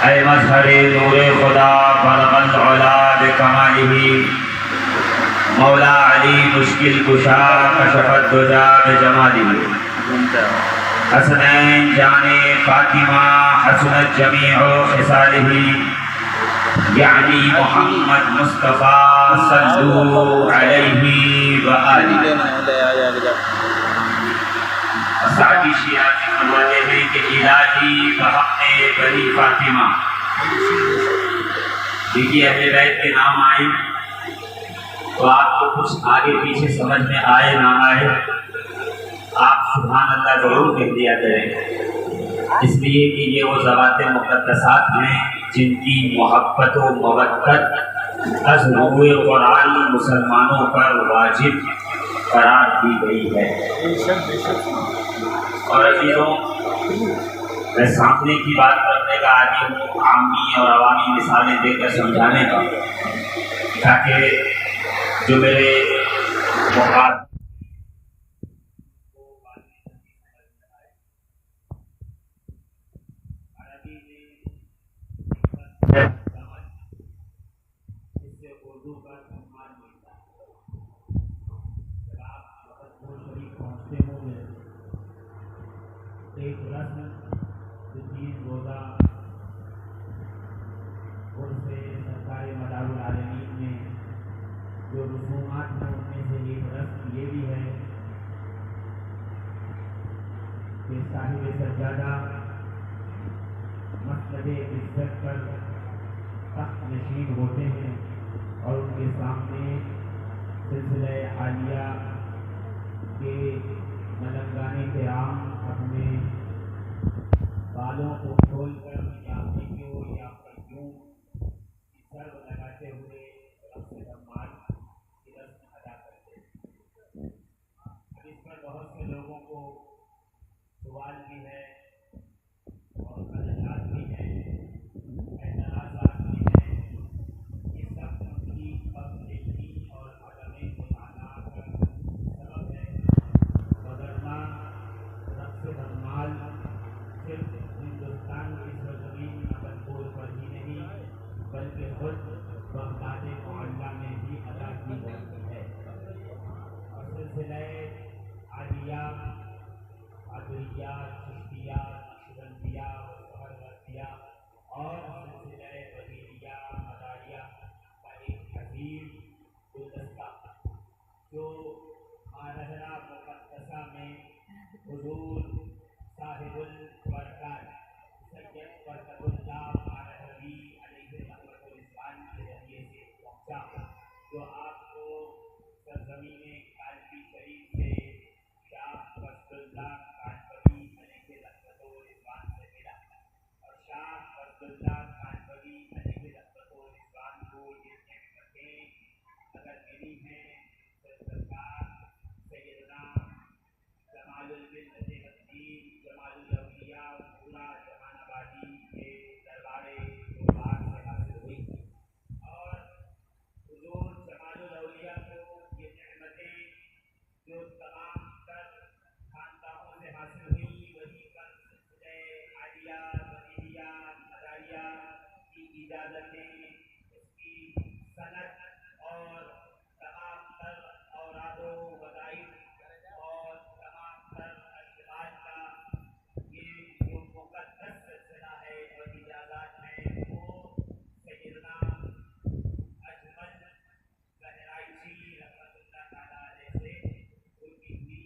اے مظہر نور خدا برق العلا بکمالہ، مولا علی مشکل کشا کشف الدجا بجمالہ، حسنین جان فاطمہ حسنت جمیع خصالہ، یعنی محمد مصطفیٰ صلو علیہ وآلہ۔ سعدی شیعہ فرماتے ہیں کہ الہی بحق بنی فاطمہ، دیکھیے اہل بیت کے نام آئے تو آپ کو کچھ آگے پیچھے سمجھ میں آئے نہ آئے آپ سبحان اللہ ضرور کہہ دیا کریں، اس لیے کہ یہ وہ ذوات مقدسات ہیں جن کی محبت و مودت از روئے قرآن مسلمانوں پر واجب قرار دی گئی ہے۔ اور عزیزوں، میں سامنے کی بات کرنے کا عادی ہوں، عامی اور عوامی مثالیں دے کر سمجھانے کا، تاکہ جو میرے مخاطب ایک رسم جو 3 روزہ عرص سرکار مدار العالمین میں جو رسومات ہیں ان میں سے ایک رسم یہ بھی ہے کہ صاحب سجادہ مسجد عزت پر تخت نشین ہوتے ہیں اور ان کے سامنے سلسلہ عالیہ کے ملنگان کرام اپنے بالوں کو کھول کر یا پھیکیوں یا پھیکیوں کی ضرب لگاتے ہوئے رقص دمال کی رسم ادا کرتے ہیں۔ اب اس پر بہت سے لوگوں کو سوال بھی ہے اور خدشات بھی ہیں، اعتراضات بھی ہیں۔ یہ سب ان کی بدذہنی اور عدم مطالعہ کا سبب ہے، وگرنہ رقص دمال صرف ہندوستان کی سرزمین عقلپور پر ہی نہیں بلکہ خود بغداد معلیٰ میں بھی ادا کی جاتی ہے، اور سلسلہ عالیہ قادریہ چشتیہ نقشبندیہ سہروردیہ اور سلسلہ وحیدیہ مداریہ کا ایک عظیم گلدستہ جو ماہرہ مقدسہ میں حضور صاحب البرکات سید برکت اللہ ماہروی علیہ رحمۃ الاسلام کے ذریعے سے پہنچا، جو آپ کو سرزمین کالپی شریف سے شاہ وصل اللہ کانپوی علیہ رحمۃ الاسلام سے ملا، اور شاہ وصل اللہ کانپوی علیہ رحمۃ الاسلام کو یہ نعمتیں اگر ملی ہیں تو سرکار سیدنا جمال الملت الدین جمال الاولیاء پورا جہان آبادی کے دربار دربار سے حاصل ہوئی، اور حضور جمال الاولیاء کو یہ نعمتیں جو تمام تر خاندانوں سے حاصل ہوئی وہی پر سلسلہ عالیہ وحیدیہ مداریہ کی اجازتیں، اس کی صنعت اور تمام تر اوراد و وظائف اور تمام تر اشغال کا یہ جو مقدس سلسلہ ہے اور اجازات ہیں وہ سیدنا اجمل بہرائچی رحمۃ اللہ تعالیٰ علیہ سے ہوتی ہوئی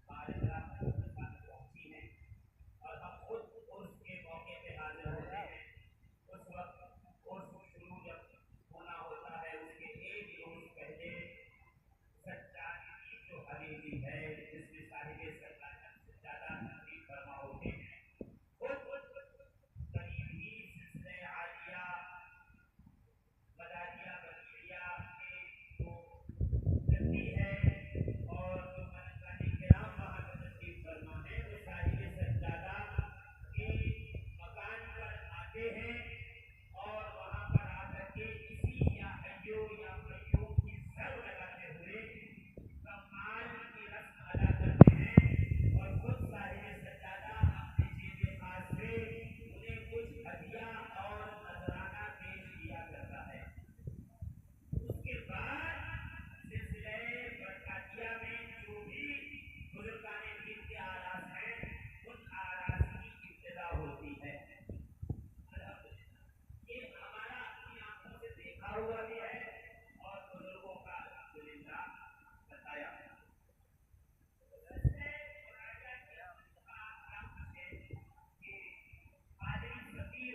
بارگاہ مقدسہ میں پہنچی ہیں، اور ہم خود عرس کے موقع پہ حاضر ہوتے ہیں۔ اس وقت عرس شروع جب ہونا ہوتا ہے اس کے ایک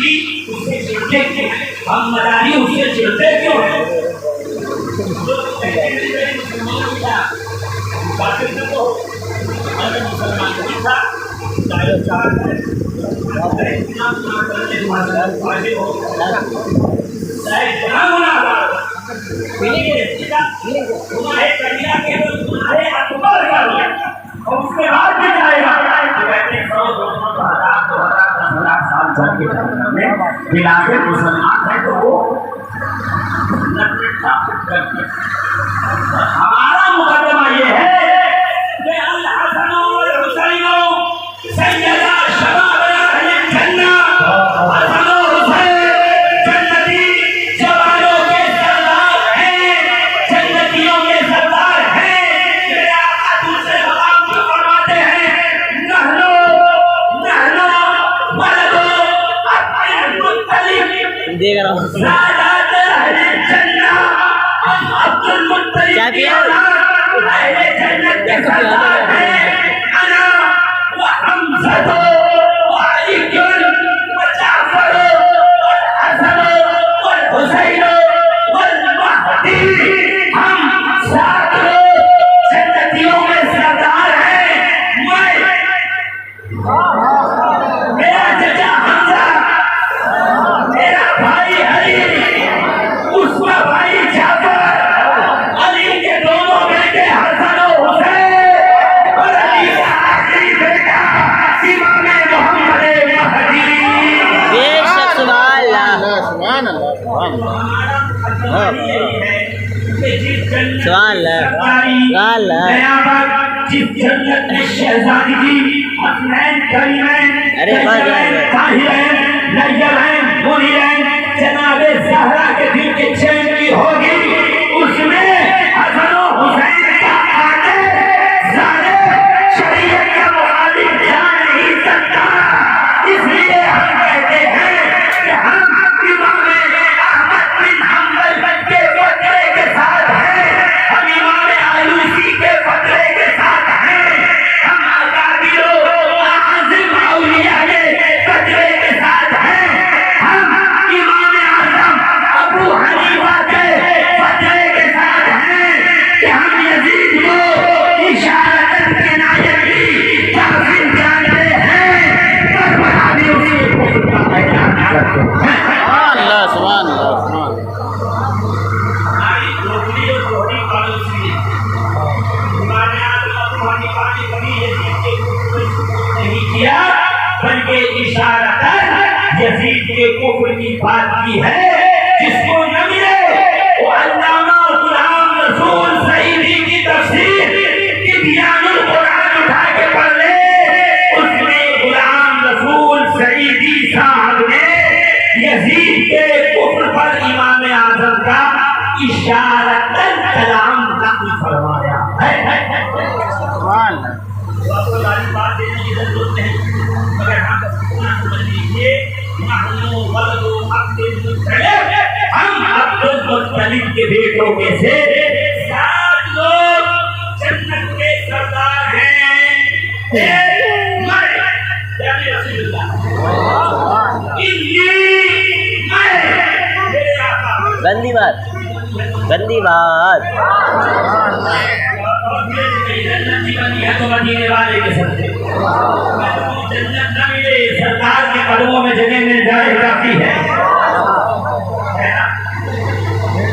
مچھلی اس سے چڑھتے کیوں ہیں؟ ہم مداری اس سے چڑھتے کیوں ہیں؟ مسلمان نہیں تھا مسلمان ہے تو وہ ہمارا مقدمہ یہ ہے کہ الحسن والحسین سیدا شباب اہل الجنہ، حسن و حسین جنتی جوانوں کے سردار ہیں، جنتیوں کے سردار ہیں۔ میرے آقا دوسرے مقام پر فرماتے ہیں نحنو ولد عبد المطلب دیکھ رہا ہوں سادات اہل الجنہ، ہم عبد المطلب کیا کی کیا؟ اولاد اہل جنت کے سردار ہیں۔ انا وحمزہ وعلی وجعفر والحسن والحسین والمہدی، ہم سات جنتیوں میں سردار ہیں۔ میرا چچا حمزہ، میرا بھائی علی، اس کا بھائی جعفر، علی کے دونوں بیٹے حسن و حسین، اور علی کا آخری بیٹا امام محمد مہدی۔ بے شک سبحان اللہ سبحان اللہ سبحان اللہ۔ سبحان اللہ سبحان اللہ۔ جس جنت میں شہزادگی حسنین کریمین ارے بس بس۔ طاہرین نیرین منیرین جناب زہرا کے دل کے چین کی ہوگی، اس میں حسن و حسین کا آنے زارے شریعت کا مخالف جا نہیں سکتا۔ اس لیے ہم کہتے ہیں کہ ہم امام احمد بن حنبل کے فتوے کے ساتھ ہیں، ہم امام آلوسی کے فتوے کے ساتھ ہیں، ہم اکابر اعظم اولیاء کے فتوے کے ساتھ ہیں، ہم امام اعظم ابو حنیفہ کے فتوے کے ساتھ ہیں کہ ہم یزید کو اشارتاً کنایت کی کافر جانتے ہیں، کربلا بھی اسی کو بیان کرتے ہیں۔ سبحان اللہ سبحان اللہ سبحان اللہ۔ ہماری دوسری اور دوہری پالیسی امام اعظم ابو حنیفہ نے کبھی یزید کے کفر نہیں کیا، بلکہ اشارتاً یزید کے کفر کی بات کی ہے۔ جس کو نہ ملے وہ علامہ غلام رسول سعیدی کی تفسیر تبیان القرآن اٹھا کے پڑھ لے، اس میں غلام رسول سعیدی صاحب نے یزید کے کفر پر امام اعظم کا اشارتاً کلام نقل فرمایا ہے۔ سبحان اللہ۔ تو آپ کو ساری بات دینے کی ضرورت نہیں، مگر ہم سمجھ لیجیے نحن ولد عبد المطلب، ہم عبد المطلب کے بیٹوں میں سے 7 لوگ جنت کے سردار ہیں۔ ایک میں یعنی رسول اللہ، میرے آقا گندی بات گندی بات۔ مدینے والے کے ساتھ جنت نہ ملے، سرکار کے قدموں میں جگہ مل جائے کافی ہے۔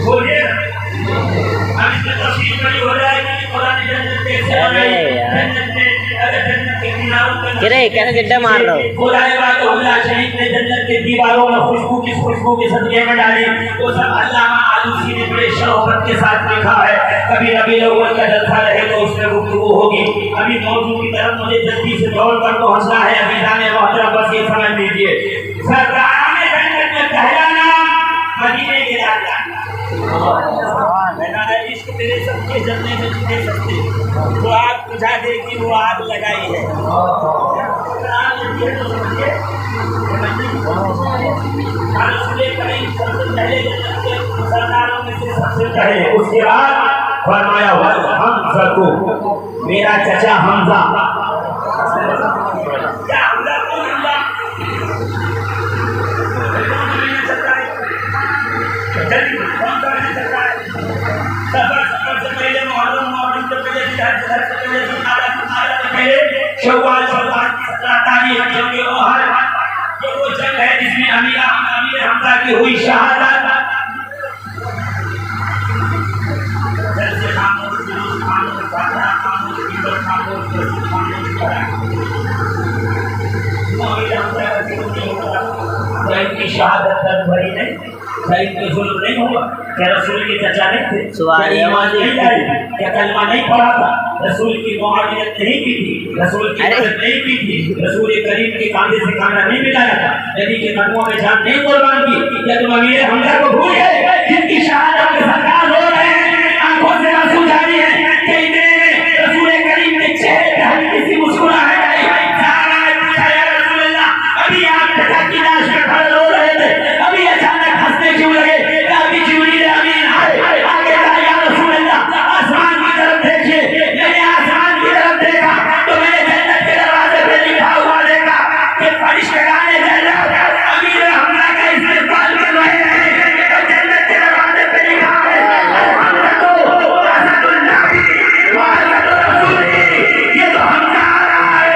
بولیے اب اس میں تفصیل بڑی ہو جائے گی کہ قرآن جنت کیسے بنائی، جنت میں اگر جنت کے کناروں پر کرے کیسے گڈھا مار رہا ہو؟ خدائے پاک اللہ شریف نے جنت کے دیواروں میں خوشبو کی صدقے میں ڈالی، وہ سب علامہ آلوسی نے بڑے شوقت کے ساتھ لکھا ہے۔ کبھی ربیع الاول کا جلسہ رہے تو اس میں گفتگو ہوگی، ابھی موضوع کی طرف مجھے جلدی سے دوڑ کر پہنچنا ہے۔ ابھی جانے محترم بس یہ سمجھ لیجیے، سرکاران جنت میں پہلا نام مدینے کے راجا، عشق تیرے سب کے جلنے میں تجھے سکتے، وہ آگ بجھا دے گی وہ آگ لگائی ہے۔ اس کے بعد فرمایا حمزہ کو، میرا چچا حمزہ، کیا حمزہ کو حمزہ جلدی کون سا نہیں چل رہا ہے سفر سے پہلے محرم سے پہلے حج سے پہلے سنارا سے پہلے شوال کی 17 تاریخ جنگ اوہر یہ وہ جنگ ہے جس میں امیر حمزہ کی ہوئی شہادت جیسے خاموش جلوس خاموش فاتحہ خاموش بیبر خاموش رسول خاموش امیر حمزہ کی شہادت درد بھری نہیں کوئی ظلم نہیں ہوا کیا رسول کے چچا نہیں تھے کیا نماز نہیں لائی کیا کلمہ نہیں پڑھا تھا رسول کی معاونت نہیں کی تھی رسول کی مدد نہیں کی تھی رسول کریم کے کاندھے سے کانڈا نہیں ملایا تھا نبی کے قدموں میں جان نہیں قربان کی کیا تم امیر حمزہ کو بھول گئے جن کی شہادت کے سرکار ہو رہے ہیں آنکھوں سے آنسو جاری ہے کہ انہیں رسول کریم کے چہرے پہ ہلکی سی مسکراہٹ آئی سارا پوچھا یا رسول اللہ ابھی آپ پتا کی لاش پہ کھڑے ہو رہے تھے ابھی اچانک ہنسنے کیوں لگے ابھی جبریل امین آئے آگے کہا یا رسول اللہ آسمان کی طرف دیکھیے میں نے آسمان کی طرف دیکھا تو میں نے جنت کے دروازے پہ لکھا ہوا دیکھا کہ فرشتگان جنت امیر حمزہ کا استقبال کر رہے ہیں تو جنت کے دروازے پہ لکھا ہے حمزہ اسد النبی واسد رسولی یہ تو حمزہ آ رہا ہے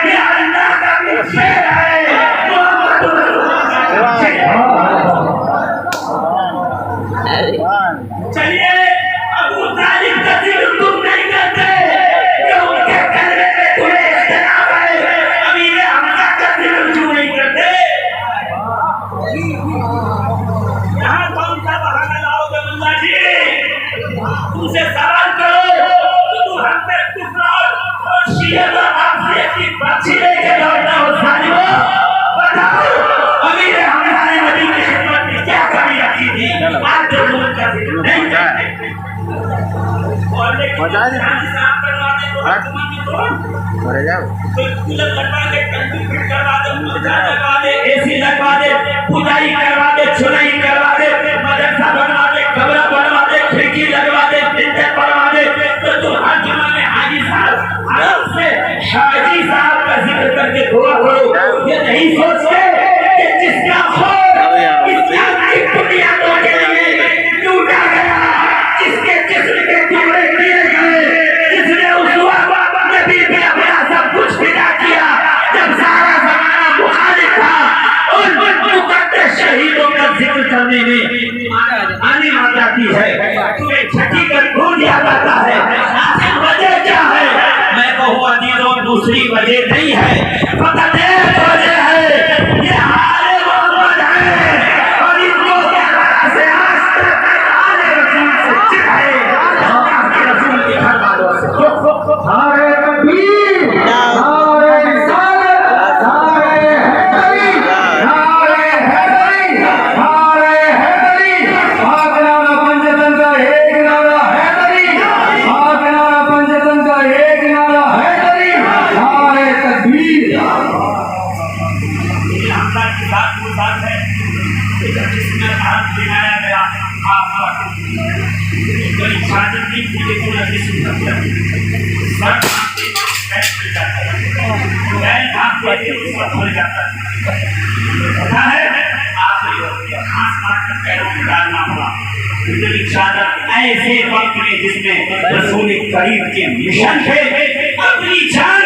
یہ اللہ کا شیر ہے محمد رسول چلیے ابو طالب کا ذکر تم نہیں کرتے کہ ان کے کلمے میں تمہیں اختلاف ہے امیر حمزہ کا ذکر کیوں نہیں کرتے یہاں کون سا بہانہ لاؤ گے ملا جی تم سے سوال کرو کہ تو ہم پہ کفر اور شیعہ اور عقیدت کی پرچی لے کے لوٹنا ہو ظالمو بتاؤ امیر حمزہ نے نبی کی خدمت میں کیا کمی رکھی تھی آج جو لوگ کا ذکر نہیں کرتے اور لیکن صاحب کروا دے تو حکومت کی تو مرے جاؤ کولر لگوا دے کمپیوٹر کروا دے مدرسہ لگوا دے اے سی لگوا دے پودائی کروا دے چھلائی کروا دے مدرسہ بنوا دے کمرہ بنوا دے کھڑکی لگوا دے بستر بنوا دے تو تم ہر جمعہ میں حاجی صاحب حرم سے حاجی صاحب کا ذکر کر کے دعا کرو یہ نہیں سوچتے کہ جس کا خون اسلام کی بنیادوں کے لیے ٹوٹا گیا جس کے جسم کے ٹکڑے کیے گئے جس نے اس وقت نبی پہ اپنا سب کچھ فدا کیا جب سارا زمانہ مخالف تھا ان مقدس شہیدوں کا ذکر کرنے میں آنے آ جاتی ہے تمہیں چھٹی کر بھول یاد آتا ہے آخر وجہ کیا ہے میں کہوں عزیزوں دوسری وجہ نہیں ہے فقط ایک وجہ ہے یہ حال محمد ہے اور ان کو کیا سے آج تک آل رسول سے چپ ہے اللہ کے رسول کے گھر والوں سے سارے تکبیر سارے رسالت سارے حیدری سارے حیدری سارے حیدری پاک نارا پنجتن کا ایک نعرہ حیدری پاک نارا پنجتن کا ایک نعرہ حیدری سارے تکبیر یہ حمزہ کی ذات وہ ذات ہے کہ جس میں ہاتھ دکھایا گیا آپ پر کوئی اجازت نہیں تھی کہ کوئی جسم کرتا سر کھاتے پیٹ مل جاتا ہے پیر ہاتھ دیتے اس پر کھل جاتا ہے پتا ہے آپ نے ہاتھ کاٹ کر پیروں میں ڈالنا پڑا اتنی اجازت ایسے وقت میں جس میں رسول کریم کے مشن تھے اپنی جان